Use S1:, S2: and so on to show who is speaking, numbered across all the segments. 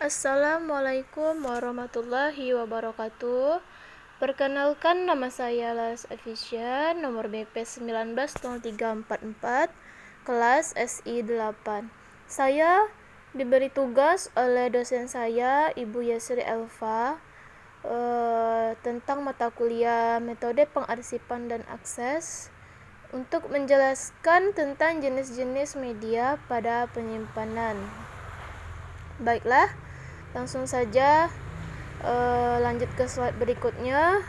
S1: Assalamualaikum warahmatullahi wabarakatuh. Perkenalkan, nama saya Las Afisya, nomor BP 190344, kelas SI 8. Saya diberi tugas oleh dosen saya, Ibu Yasri Elva, tentang mata kuliah metode pengarsipan dan akses untuk menjelaskan tentang jenis-jenis media pada penyimpanan. Baiklah, langsung saja lanjut ke slide berikutnya,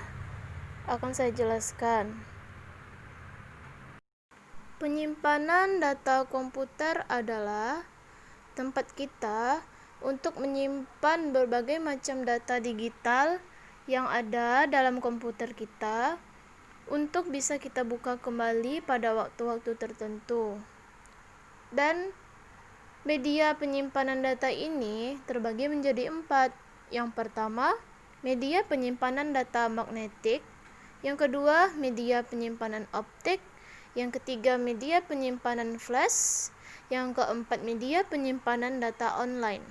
S1: akan saya jelaskan. Penyimpanan data komputer adalah tempat kita untuk menyimpan berbagai macam data digital yang ada dalam komputer kita untuk bisa kita buka kembali pada waktu-waktu tertentu. Dan media penyimpanan data ini terbagi menjadi 4. Yang pertama, media penyimpanan data magnetik. Yang kedua, media penyimpanan optik. Yang ketiga, media penyimpanan flash. Yang keempat, media penyimpanan data online.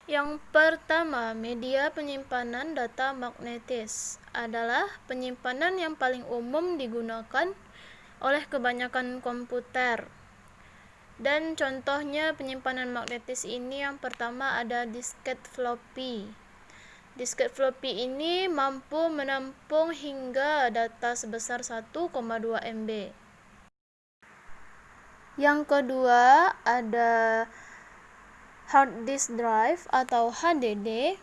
S1: Yang pertama, media penyimpanan data magnetis adalah penyimpanan yang paling umum digunakan oleh kebanyakan komputer. Dan contohnya penyimpanan magnetis ini, yang pertama ada disket floppy. Disket floppy ini mampu menampung hingga data sebesar 1,2 MB. Yang kedua ada hard disk drive atau HDD,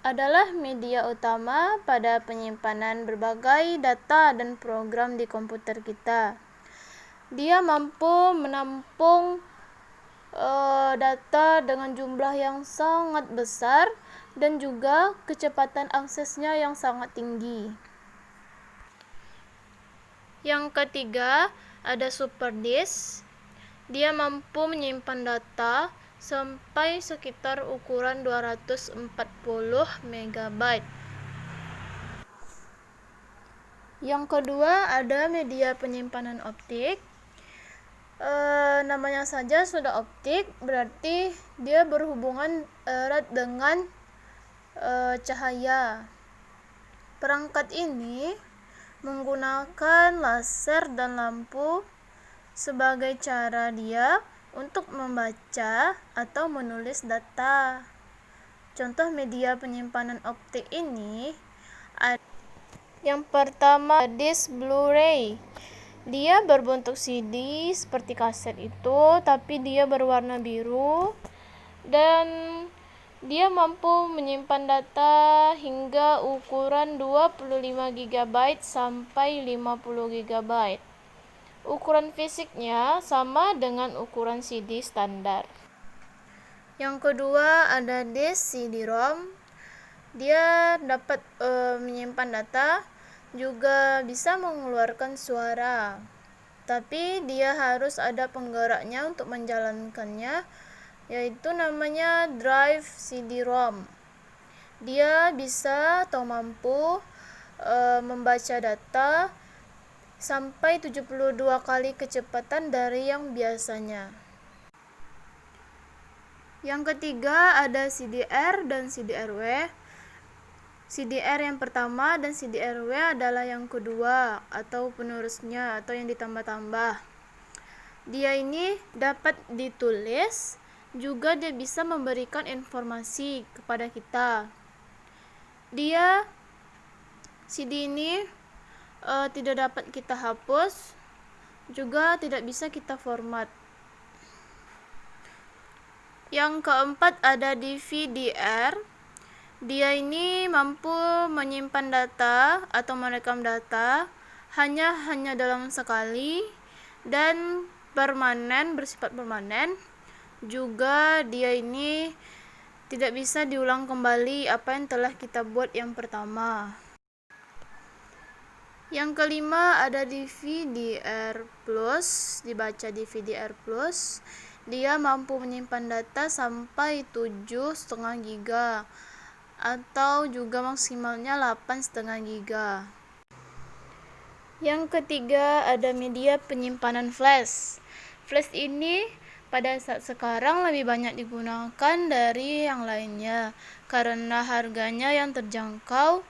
S1: adalah media utama pada penyimpanan berbagai data dan program di komputer kita. Dia mampu menampung data dengan jumlah yang sangat besar dan juga kecepatan aksesnya yang sangat tinggi. Yang ketiga ada super disk. Dia mampu menyimpan data sampai sekitar ukuran 240 MB. Yang kedua ada media penyimpanan optik. Namanya saja sudah optik, berarti dia berhubungan erat dengan cahaya. Perangkat ini menggunakan laser dan lampu sebagai cara dia untuk membaca atau menulis data. Contoh media penyimpanan optik ini ada yang pertama, disk Blu-ray. Dia berbentuk CD seperti kaset itu, tapi dia berwarna biru dan dia mampu menyimpan data hingga ukuran 25 GB sampai 50 GB. Ukuran fisiknya sama dengan ukuran CD standar. Yang kedua ada disk CD-ROM. Dia dapat menyimpan data, juga bisa mengeluarkan suara, tapi dia harus ada penggeraknya untuk menjalankannya, yaitu namanya drive CD-ROM. Dia bisa atau mampu membaca data sampai 72 kali kecepatan dari yang biasanya. Yang ketiga ada CDR dan CDRW. CDR yang pertama dan CDRW adalah yang kedua atau penerusnya atau yang ditambah-tambah. Dia ini dapat ditulis, juga dia bisa memberikan informasi kepada kita. CD ini tidak dapat kita hapus, juga tidak bisa kita format. Yang keempat ada DVD-R. Dia ini mampu menyimpan data atau merekam data hanya dalam sekali dan bersifat permanen. Juga dia ini tidak bisa diulang kembali apa yang telah kita buat yang pertama. Yang kelima ada DVD-R+, dibaca DVD-R+. Dia mampu menyimpan data sampai 7,5 GB atau juga maksimalnya 8,5 GB. Yang ketiga ada media penyimpanan flash. Flash ini pada saat sekarang lebih banyak digunakan dari yang lainnya karena harganya yang terjangkau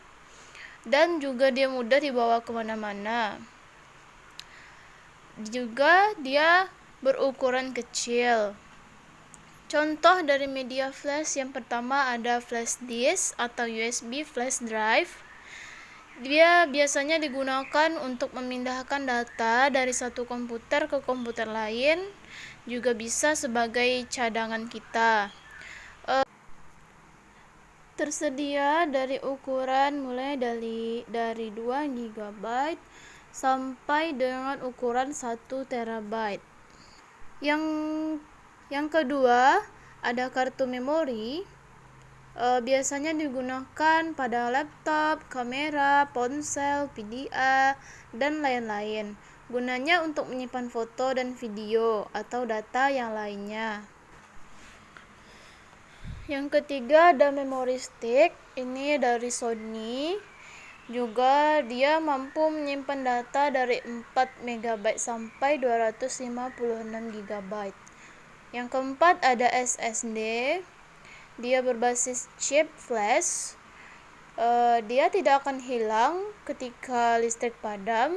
S1: dan juga dia mudah dibawa kemana-mana. Juga dia berukuran kecil. Contoh dari media flash yang pertama ada flash disk atau USB flash drive. Dia biasanya digunakan untuk memindahkan data dari satu komputer ke komputer lain, juga bisa sebagai cadangan kita. Tersedia dari ukuran mulai dari 2 GB sampai dengan ukuran 1 TB. Yang kedua, ada kartu memori. Biasanya digunakan pada laptop, kamera, ponsel, PDA, dan lain-lain. Gunanya untuk menyimpan foto dan video atau data yang lainnya. Yang ketiga ada memory stick. Ini dari Sony. Juga dia mampu menyimpan data dari 4 MB sampai 256 GB. Yang keempat ada SSD. Dia berbasis chip flash. Dia tidak akan hilang ketika listrik padam.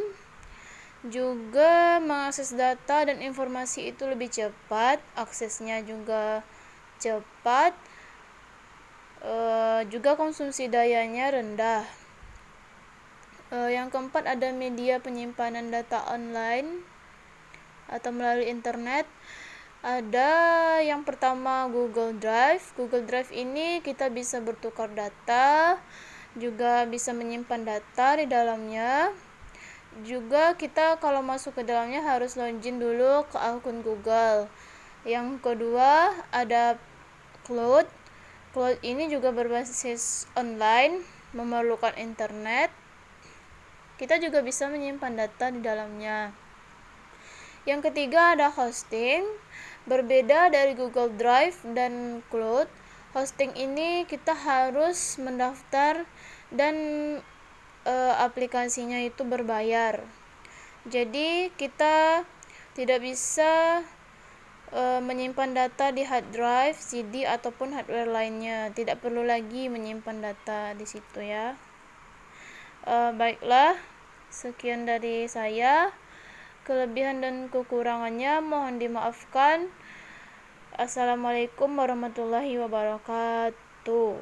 S1: Juga mengakses data dan informasi itu lebih cepat, aksesnya juga cepat. Juga konsumsi dayanya rendah. Yang keempat ada media penyimpanan data online atau melalui internet. Ada yang pertama Google Drive. Google Drive ini kita bisa bertukar data, juga bisa menyimpan data di dalamnya. Juga kita kalau masuk ke dalamnya harus login dulu ke akun Google. Yang kedua ada Cloud. Cloud ini juga berbasis online, memerlukan internet. Kita juga bisa menyimpan data di dalamnya. Yang ketiga ada hosting. Berbeda dari Google Drive dan Cloud, hosting ini kita harus mendaftar dan aplikasinya itu berbayar. Jadi kita tidak bisa menyimpan data di hard drive, CD ataupun hardware lainnya. Tidak perlu lagi menyimpan data di situ ya. Baiklah, sekian dari saya. Kelebihan dan kekurangannya mohon dimaafkan. Assalamualaikum warahmatullahi wabarakatuh.